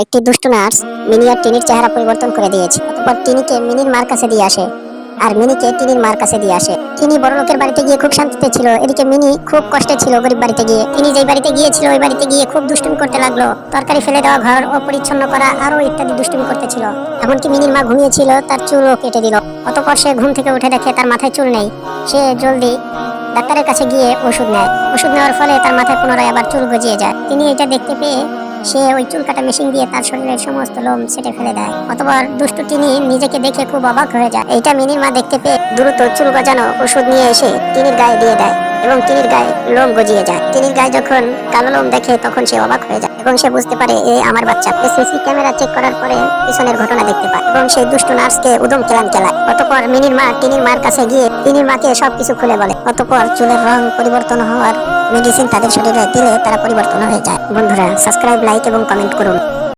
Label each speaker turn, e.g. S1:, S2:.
S1: একটি দুষ্টু nurse mini আর টিনির চেহারা পরিবর্তন করে দিয়েছে। অতঃপর টিনিকে মিনির মার কাছে দিয়ে আসে আর মিনিকে টিনির মার কাছে দিয়ে আসে। টিনি বড় লোকের বাড়িতে গিয়ে খুব শান্তিতে ছিল, এদিকে মিনি খুব কষ্টে ছিল গরিব বাড়িতে গিয়ে। তিনি যেই বাড়িতে গিয়েছিল ওই বাড়িতে গিয়ে খুব দুষ্টুমি করতে লাগলো, তরকারি ফেলে দেওয়া, ঘর অপরিচ্ছন্ন করা আরো ইত্যাদি দুষ্টুমি করতেছিল। এমনকি মিনির মা ঘুমিয়েছিল, তার চুলও কেটে দিল। অতঃপর সে ঘুম থেকে উঠে দেখে তার মাথায় চুল নেই। সে জলদি ডাক্তারের কাছে গিয়ে ওষুধ নেয়। ওষুধ নেওয়ার ফলে তার মাথায় পুনরায় আবার চুল গজিয়ে যায়। তিনি এটা দেখতে পেয়ে সে ওই চুল কাটা মেশিন দিয়ে তার শরীরের সমস্ত লোম ছেটে ফেলে দেয়। অতঃপর দুষ্টু টিনি নিজেকে দেখে খুব অবাক হয়ে যায়। এইটা মিনির মা দেখতে পেয়ে দ্রুত চুল গজানো ওষুধ নিয়ে এসে টিনির গায়ে দিয়ে দেয় এবং টিনির গায়ে লোম গজিয়ে যায়। টিনির গায়ে যখন কালো লোম দেখে তখন সে অবাক হয়ে যায় এবং সে বুঝতে পারে এ আমার বাচ্চা। সিসি ক্যামেরা চেক করার পরে পিছনের ঘটনা দেখতে পায় এবং সেই দুষ্টু নার্সকে উদম কেলান কেলায়। অতঃপর মিনির মা টিনির মার কাছে গিয়ে টিনির মাকে সবকিছু খুলে বলে। অতঃপর চুলের রং পরিবর্তন হওয়ার মেডিসিন তাদের শরীরে দিলে তারা পরিবর্তন হয়ে যায়। বন্ধুরা, সাবস্ক্রাইব, লাইক এবং কমেন্ট করুন।